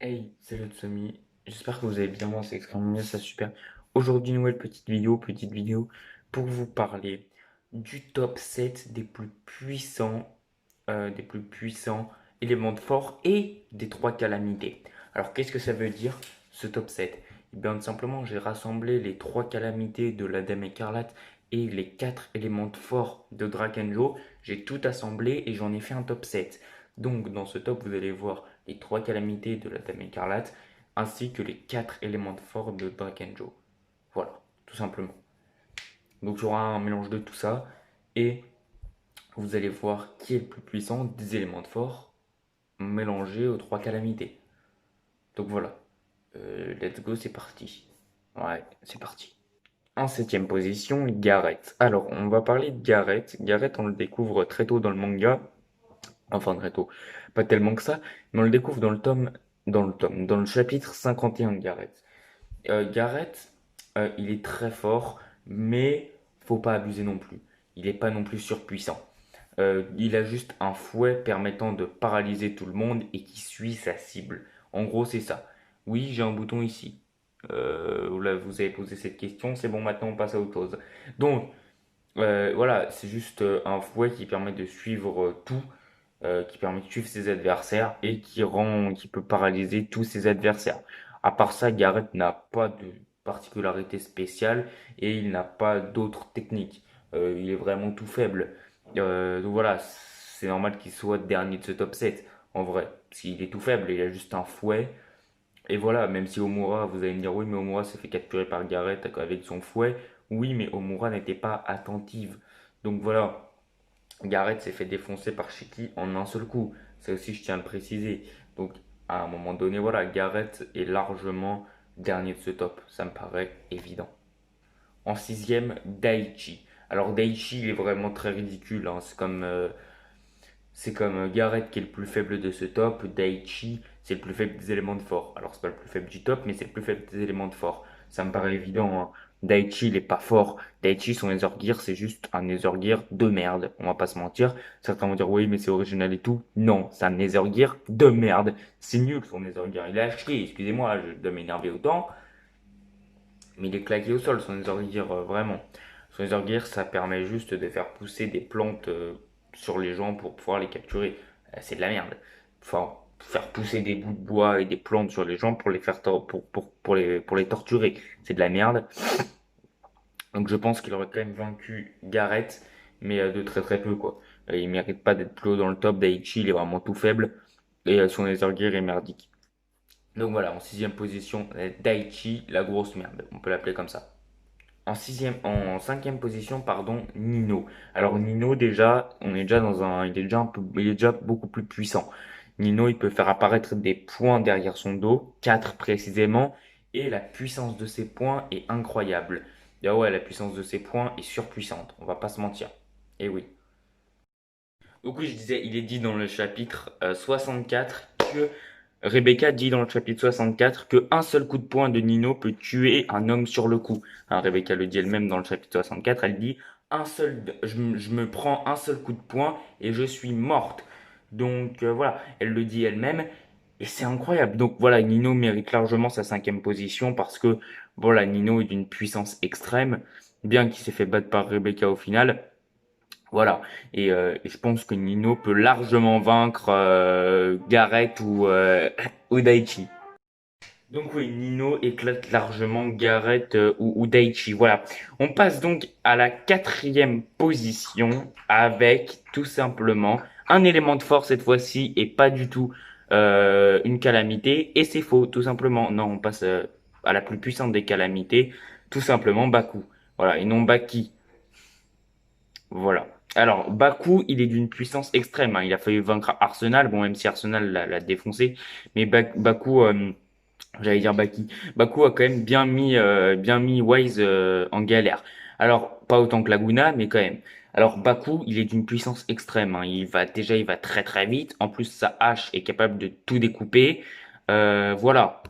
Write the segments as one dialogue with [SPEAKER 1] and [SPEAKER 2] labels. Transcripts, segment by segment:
[SPEAKER 1] Hey, salut Tsumi, j'espère que vous allez bien, moi c'est extrêmement bien, ça super. Aujourd'hui, nouvelle petite vidéo pour vous parler du top 7 des plus puissants éléments de fort et des trois calamités. Alors qu'est-ce que ça veut dire ce top 7? Eh bien tout simplement, j'ai rassemblé les trois calamités de la Dame Écarlate et les quatre éléments de fort de Drakenjo. J'ai tout assemblé et j'en ai fait un top 7. Donc dans ce top, vous allez voir les trois calamités de la Dame Écarlate, ainsi que les quatre éléments de force de Drakenjo. Voilà, tout simplement. Donc il y aura un mélange de tout ça, et vous allez voir qui est le plus puissant des éléments de force mélangés aux trois calamités. Donc voilà, let's go, c'est parti. Ouais, c'est parti. En septième position, Gareth. Alors, on va parler de Gareth. Gareth, on le découvre très tôt dans le manga. Enfin, très tôt. Pas tellement que ça, mais on le découvre dans le chapitre 51 de Gareth. Gareth, il est très fort, mais faut pas abuser non plus. Il n'est pas non plus surpuissant. Il a juste un fouet permettant de paralyser tout le monde et qui suit sa cible. En gros, c'est ça. Oui, j'ai un bouton ici. Là, vous avez posé cette question, c'est bon, maintenant on passe à autre chose. Donc, voilà, c'est juste un fouet qui permet de suivre tout, qui permet de suivre ses adversaires et qui peut paralyser tous ses adversaires. À part ça, Gareth n'a pas de particularité spéciale et il n'a pas d'autres techniques. Il est vraiment tout faible. Donc voilà, c'est normal qu'il soit dernier de ce top 7 en vrai, parce qu'il est tout faible, il a juste un fouet. Et voilà, même si Omura, vous allez me dire oui, mais Omura s'est fait capturer par Gareth avec son fouet. Oui, mais Omura n'était pas attentive. Donc voilà, Gareth s'est fait défoncer par Shiki en un seul coup. Ça aussi, je tiens à le préciser. Donc, à un moment donné, voilà, Gareth est largement dernier de ce top. Ça me paraît évident. En sixième, Daichi. Alors, Daichi, il est vraiment très ridicule, hein. C'est comme Gareth qui est le plus faible de ce top. Daichi, c'est le plus faible des éléments de fort. Alors, c'est pas le plus faible du top, mais c'est le plus faible des éléments de fort. Ça me paraît évident, hein. Daichi, il est pas fort. Daichi, son Nether Gear, c'est juste un Nether Gear de merde. On va pas se mentir. Certains vont dire oui, mais c'est original et tout. Non, c'est un Nether Gear de merde. C'est nul son Nether Gear. Il est acheté, excusez-moi de m'énerver autant. Mais il est claqué au sol, son Nether Gear, vraiment. Son Nether Gear, ça permet juste de faire pousser des plantes sur les gens pour pouvoir les capturer. C'est de la merde. Enfin, faire pousser des bouts de bois et des plantes sur les gens pour les faire pour les torturer. C'est de la merde. Donc je pense qu'il aurait quand même vaincu Gareth, mais de très très peu quoi. Il mérite pas d'être plus haut dans le top. Daichi, il est vraiment tout faible. Et son Nether Gear est merdique. Donc voilà, en sixième position, Daichi, la grosse merde. On peut l'appeler comme ça. En cinquième position, pardon, Nino. Alors Nino déjà, on est déjà dans un, il est déjà beaucoup plus puissant. Nino, il peut faire apparaître des points derrière son dos, 4 précisément, et la puissance de ses points est incroyable. Ah ouais, la puissance de ses points est surpuissante, on va pas se mentir. Et oui. Donc oui, je disais, il est dit dans le chapitre 64 que Rebecca dit dans le chapitre 64 que un seul coup de poing de Nino peut tuer un homme sur le coup. Hein, Rebecca le dit elle-même dans le chapitre 64, elle dit je me prends un seul coup de poing et je suis morte. Donc voilà, elle le dit elle-même et c'est incroyable. Donc voilà, Nino mérite largement sa cinquième position parce que voilà, Nino est d'une puissance extrême, bien qu'il s'est fait battre par Rebecca au final. Voilà. Et je pense que Nino peut largement vaincre Gareth ou Daichi. Donc oui, Nino éclate largement Gareth ou Daichi. Voilà. On passe donc à la quatrième position avec tout simplement un élément de force cette fois-ci et pas du tout une calamité. Et c'est faux, tout simplement. Non, on passe à la plus puissante des calamités, tout simplement Baku. Voilà, et non Baki. Voilà. Alors, Baku, il est d'une puissance extrême, hein. Il a failli vaincre Arsenal, bon, même si Arsenal l'a défoncé. Mais Baku, j'allais dire Baki. Baku a quand même bien mis Wise en galère. Alors, pas autant que Laguna, mais quand même. Alors, Baku, il est d'une puissance extrême, hein. Il va très très vite. En plus, sa hache est capable de tout découper. Voilà.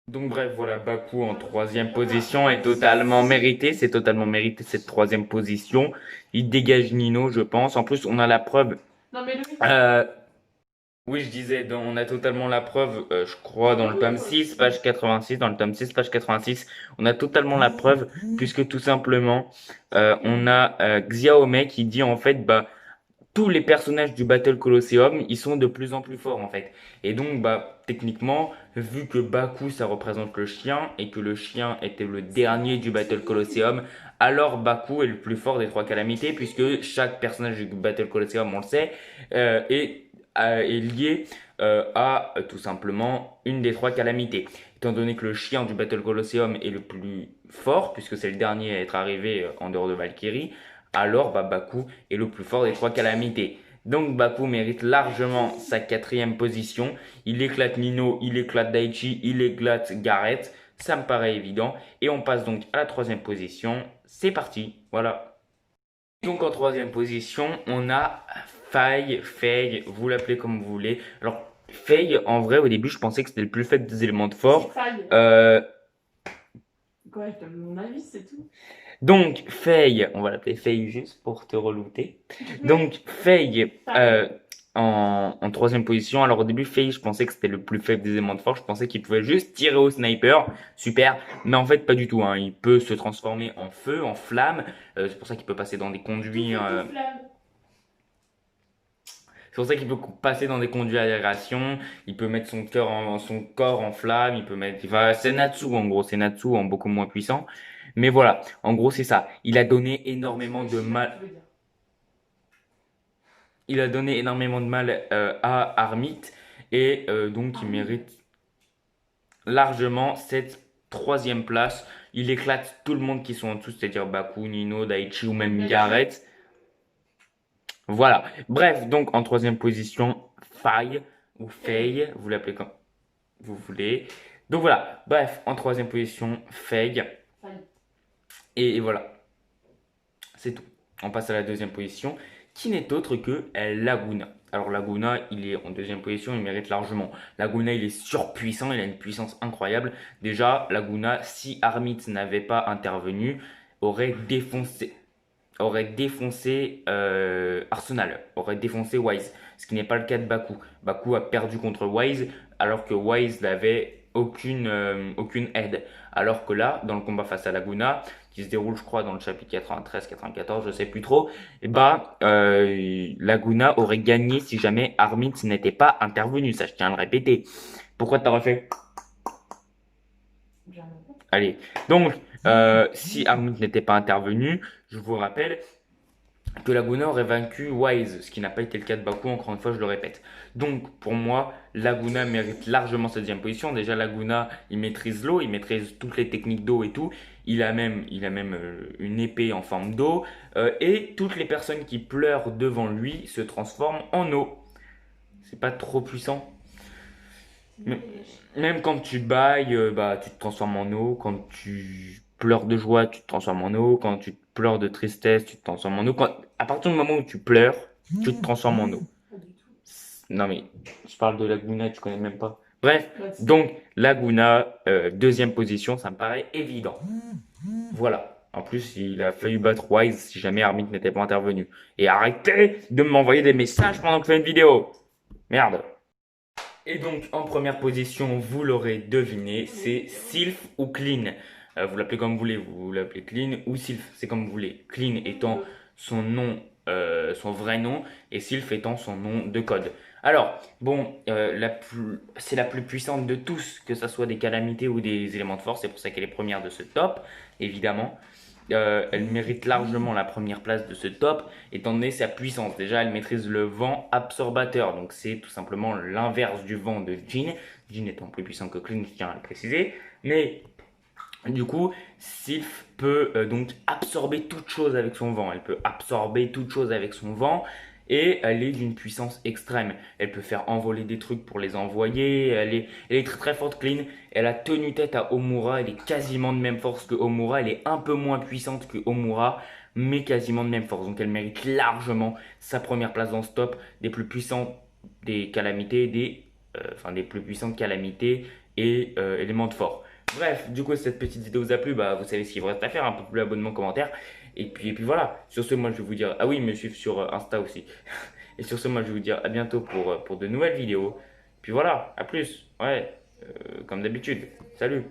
[SPEAKER 1] Donc bref, voilà, Baku en troisième position est totalement mérité. C'est totalement mérité cette troisième position. Il dégage Nino, je pense. En plus, on a la preuve. Oui, je disais, on a totalement la preuve, je crois, dans le tome 6, page 86, dans le tome 6, page 86, on a totalement la preuve, puisque tout simplement, on a Xiaomei qui dit en fait, bah, tous les personnages du Battle Colosseum, ils sont de plus en plus forts en fait. Et donc, bah, techniquement, vu que Baku, ça représente le chien, et que le chien était le dernier du Battle Colosseum, alors Baku est le plus fort des trois calamités, puisque chaque personnage du Battle Colosseum, on le sait, est lié à tout simplement une des trois calamités. Étant donné que le chien du Battle Colosseum est le plus fort, puisque c'est le dernier à être arrivé en dehors de Valkyrie, alors bah, Baku est le plus fort des trois calamités. Donc Baku mérite largement sa quatrième position. Il éclate Nino, il éclate Daichi, il éclate Gareth. Ça me paraît évident. Et on passe donc à la troisième position. C'est parti. Voilà. Donc en troisième position, on a Faye, vous l'appelez comme vous voulez. Alors Faye, en vrai, au début, je pensais que c'était le plus faible des éléments de fort.
[SPEAKER 2] Quoi, je donne mon avis, c'est tout.
[SPEAKER 1] Donc, Faye, on va l'appeler Faye juste pour te relouter. Donc, Faye, en troisième position. Alors, au début, Faye, je pensais que c'était le plus faible des éléments de force. Je pensais qu'il pouvait juste tirer au sniper. Super. Mais en fait, pas du tout, hein. Il peut se transformer en feu, en flamme. C'est pour ça qu'il peut passer dans des conduits. C'est pour ça qu'il peut passer dans des conduits à aération. Il peut mettre son corps en flamme. Il peut mettre. Enfin, c'est Natsu en gros. C'est Natsu en beaucoup moins puissant. Mais voilà. En gros, c'est ça. Il a donné énormément de mal. Il a donné énormément de mal à Armit et donc il mérite largement cette troisième place. Il éclate tout le monde qui sont en dessous, c'est-à-dire Baku, Nino, Daichi ou même Gareth. Voilà. Bref, donc en troisième position, Faye ou Faye, vous l'appelez comme vous voulez. Donc voilà. Bref, en troisième position, Faye. Et voilà, c'est tout. On passe à la deuxième position, qui n'est autre que Laguna. Alors Laguna, il est en deuxième position, il mérite largement. Laguna, il est surpuissant, il a une puissance incroyable. Déjà, Laguna, si Armit n'avait pas intervenu, aurait défoncé, Arsenal, aurait défoncé Wise. Ce qui n'est pas le cas de Baku. Baku a perdu contre Wise, alors que Wise n'avait aucune aide. Alors que là, dans le combat face à Laguna, qui se déroule, je crois, dans le chapitre 93-94, je sais plus trop, et bah, Laguna aurait gagné si jamais Armin n'était pas intervenu. Ça, je tiens à le répéter. Pourquoi t'as refait? Allez. Donc, si Armin n'était pas intervenu, je vous rappelle que Laguna aurait vaincu Wise, ce qui n'a pas été le cas de Baku, encore une fois, je le répète. Donc, pour moi, Laguna mérite largement cette deuxième position. Déjà, Laguna, il maîtrise l'eau, il maîtrise toutes les techniques d'eau et tout. Il a même une épée en forme d'eau. Et toutes les personnes qui pleurent devant lui se transforment en eau. C'est pas trop puissant. Même quand tu bailles, bah, tu te transformes en eau. Quand tu pleures de joie, tu te transformes en eau. Quand tu pleures de tristesse, tu te transformes en eau. À partir du moment où tu pleures, tu te transformes en eau. Non mais, je parle de Laguna, tu connais même pas. Bref, donc Laguna, deuxième position, ça me paraît évident. Voilà. En plus, il a fallu battre Wise si jamais Armin n'était pas intervenu. Et arrêtez de m'envoyer des messages pendant que je fais une vidéo. Merde. Et donc, en première position, vous l'aurez deviné, c'est Sylph ou Clean. Vous l'appelez comme vous voulez, vous l'appelez Clean ou Sylph, c'est comme vous voulez. Clean étant son nom, son vrai nom, et Sylph étant son nom de code. Alors, bon, c'est la plus puissante de tous, que ce soit des calamités ou des éléments de force, c'est pour ça qu'elle est première de ce top, évidemment. Elle mérite largement la première place de ce top, étant donné sa puissance. Déjà, elle maîtrise le vent absorbateur, donc c'est tout simplement l'inverse du vent de Jin. Jin étant plus puissant que Klin, je tiens à le préciser. Mais du coup, Sylph peut donc absorber toute chose avec son vent. Elle peut absorber toute chose avec son vent. Et elle est d'une puissance extrême. Elle peut faire envoler des trucs pour les envoyer. Elle est très très forte, Clean. Elle a tenu tête à Omura. Elle est quasiment de même force que Omura. Elle est un peu moins puissante que Omura, mais quasiment de même force. Donc elle mérite largement sa première place dans ce top des plus puissants des calamités, des plus puissantes calamités et éléments de fort. Bref, du coup, si cette petite vidéo vous a plu, bah, vous savez ce qu'il vous reste à faire, un peu plus d'abonnement, commentaire. Et puis voilà. Sur ce, moi, je vais vous dire, ah oui, me suivre sur Insta aussi. Et sur ce, moi, je vais vous dire à bientôt pour de nouvelles vidéos. Puis voilà, à plus. Ouais, comme d'habitude. Salut.